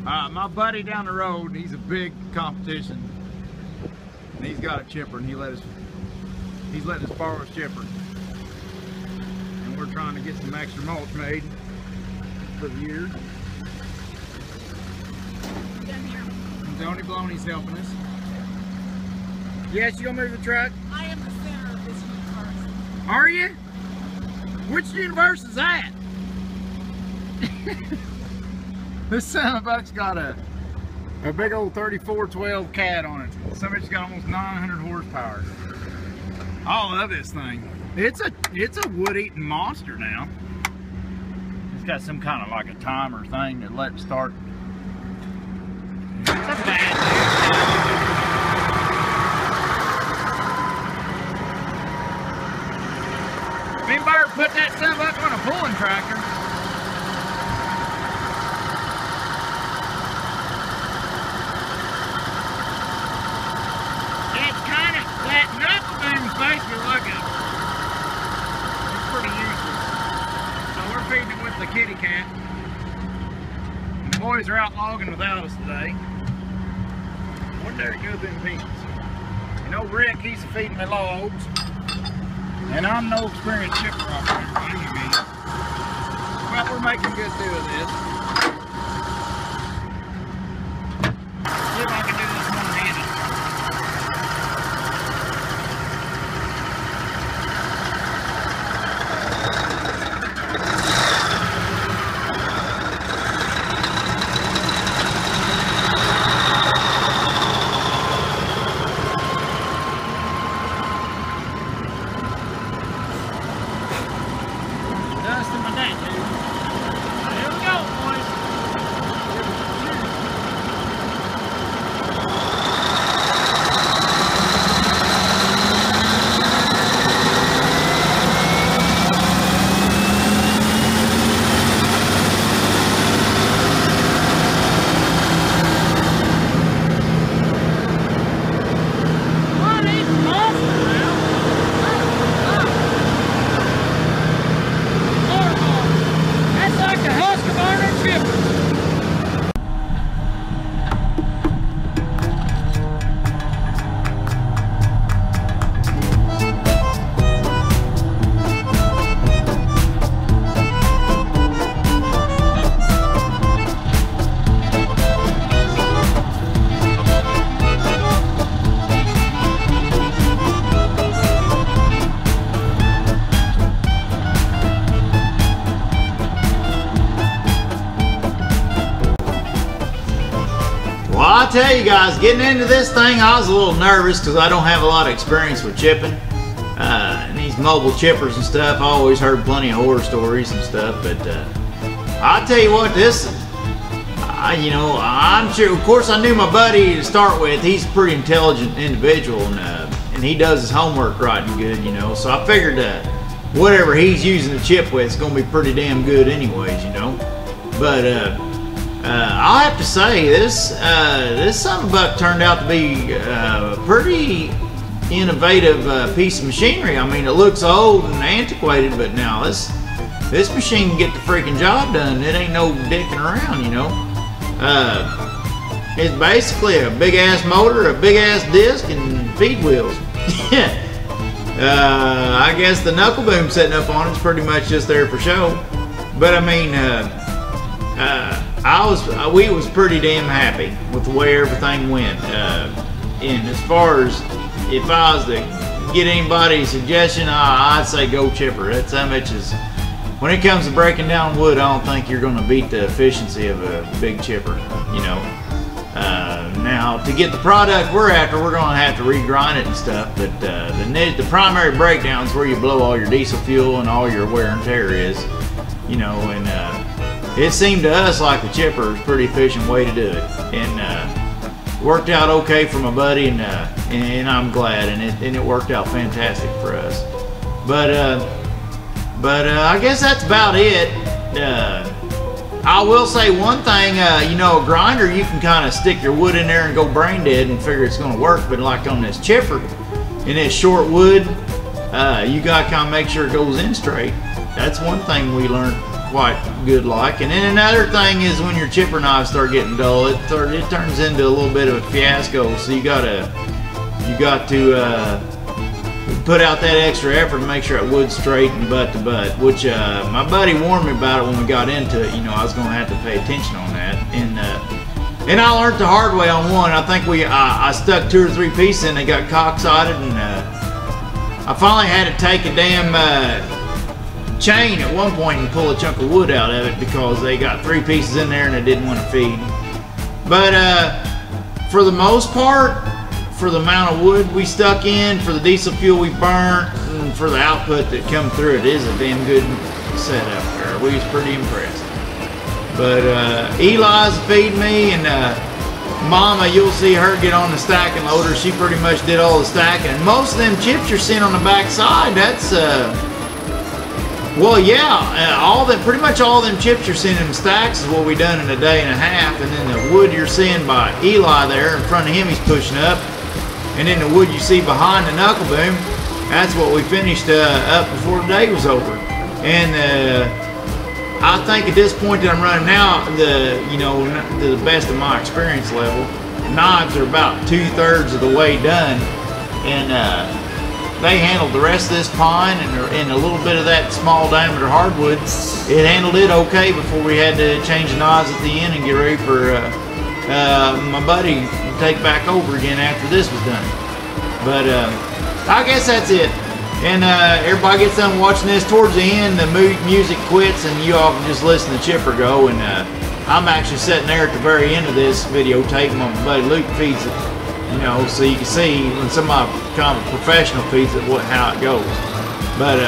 My buddy down the road, he's a big competition. And he's got a chipper, and he's letting us borrow his chipper. And we're trying to get some extra mulch made for the year. And Tony Bloney's helping us. Yes, you gonna move the truck? I am the center of this universe. Are you? Which universe is that? This son of a buck's got a big old 3412 cat on it. Somebody's got almost 900 horsepower. I love this thing. It's a wood-eating monster now. It's got some kind of like a timer thing that lets it start. It's a bad dude. Me and Bert put that son of a buck on a pulling tractor. Basically like it's pretty useless. So we're feeding it with the kitty cat. And the boys are out logging without us today. One day it goes in peace. You know, Rick, he's feeding me logs. And I'm no experienced chipper operator by any means. But we're making good do of this. See if I can do this one-handed. I'll tell you guys, getting into this thing, I was a little nervous because I don't have a lot of experience with chipping. And these mobile chippers and stuff, I always heard plenty of horror stories and stuff, but I'll tell you what, I'm sure, of course I knew my buddy to start with. He's a pretty intelligent individual, and he does his homework right and good, you know, so I figured whatever he's using to chip with is going to be pretty damn good anyways, you know. But I'll have to say, this son of a buck turned out to be a pretty innovative piece of machinery. I mean, it looks old and antiquated, but now this machine can get the freaking job done. It ain't no dicking around, you know. It's basically a big ass motor, a big ass disc, and feed wheels. I guess the knuckle boom setting up on it's pretty much just there for show. But I mean, we was pretty damn happy with the way everything went. And as far as if I was to get anybody's suggestion, I'd say go chipper. That's how much is. When it comes to breaking down wood, I don't think you're going to beat the efficiency of a big chipper. You know. Now to get the product we're after, we're going to have to regrind it and stuff. But the primary breakdown is where you blow all your diesel fuel and all your wear and tear is. You know, and it seemed to us like the chipper is a pretty efficient way to do it, and worked out okay for my buddy, and I'm glad, and it worked out fantastic for us. But I guess that's about it. I will say one thing, you know, a grinder, you can kind of stick your wood in there and go brain dead and figure it's going to work, but like on this chipper, in this short wood, you got to kind of make sure it goes in straight. That's one thing we learned quite good like. And then another thing is when your chipper knives start getting dull, it turns into a little bit of a fiasco. So you got to put out that extra effort to make sure that wood's straight and butt to butt. Which my buddy warned me about it when we got into it. You know, I was going to have to pay attention on that. And I learned the hard way on one. I think I stuck 2 or 3 pieces in. They got cock-sided, and I finally had to take a damn chain at one point and pull a chunk of wood out of it because they got 3 pieces in there and they didn't want to feed. But for the most part, for the amount of wood we stuck in, for the diesel fuel we burnt, and for the output that come through, it is a damn good setup there. We was pretty impressed. But Eli's feeding me, and Mama, you'll see her get on the stacking loader. She pretty much did all the stacking. And most of them chips you're seeing on the back side, that's well, yeah, pretty much all them chips you're seeing in the stacks is what we done in a day and a half. And then the wood you're seeing by Eli there in front of him, he's pushing up. And then the wood you see behind the knuckle boom, that's what we finished up before the day was over. And I think at this point that I'm running now, to the best of my experience level, knives are about 2/3 of the way done, and they handled the rest of this pine and a little bit of that small diameter hardwood. It handled it okay before we had to change the knives at the end and get ready for my buddy to take back over again after this was done. But I guess that's it. And everybody gets done watching this. Towards the end, the music quits, and you all can just listen to Chipper go. And I'm actually sitting there at the very end of this videotape when my buddy Luke feeds it, so you can see when somebody kind of professional feeds it how it goes. But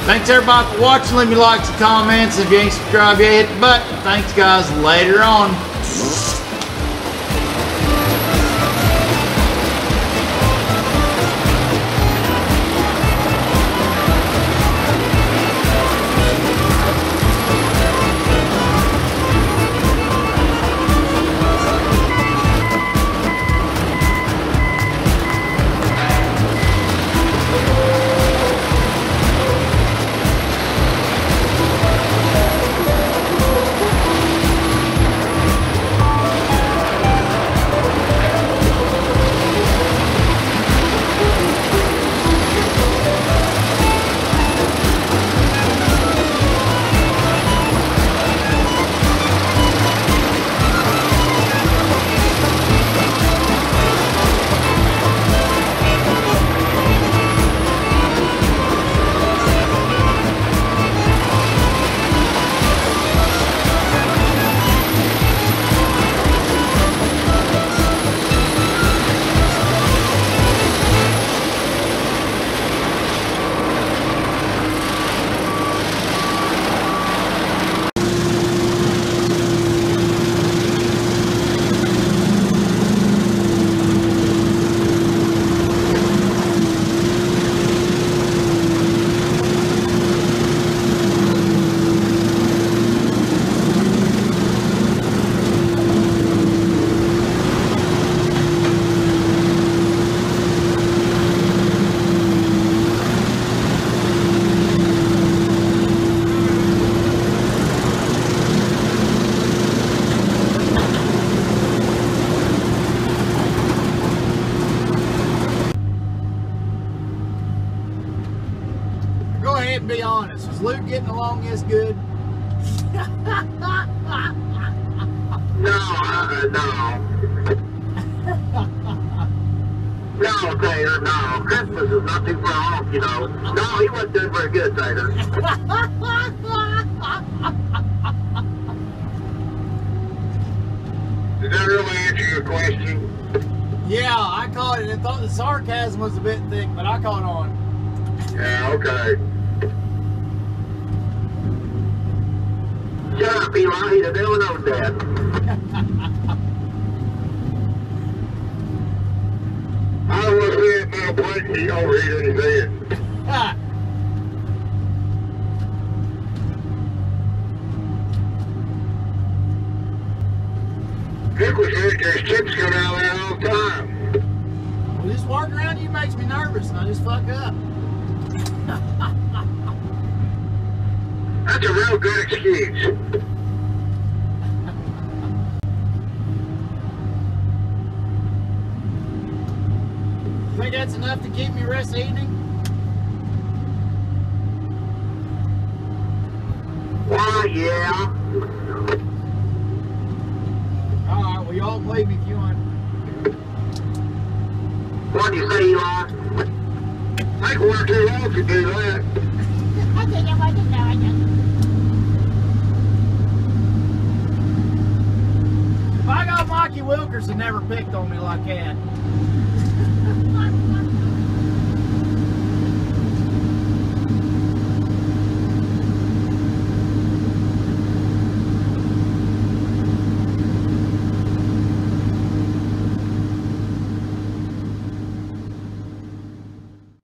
thanks everybody for watching. Leave me likes and comments. If you ain't subscribed yet, hit the button. Thanks guys. Later on. Go ahead and be honest. Is Luke getting along as good? No, Tater, no. Christmas is not too far off, No, he wasn't doing very good, Tater. Did that really answer your question? Yeah, I caught it. I thought the sarcasm was a bit thick, but I caught on. Yeah, okay. Shut up, Eli. The devil knows that. I don't want to see that metal plate he overheat in his head. Vic was right, there's chips coming out of there all the time. Well, this walk around you makes me nervous, and I just fuck up. That's a real good excuse. Think that's enough to keep me the rest of the evening? Why, yeah. Alright, well y'all play me if you want. What do you say, Eli? Take 1 or 2 loads to do that. I think I want to know. I just. If I got Mikey Wilkerson never picked on me like that.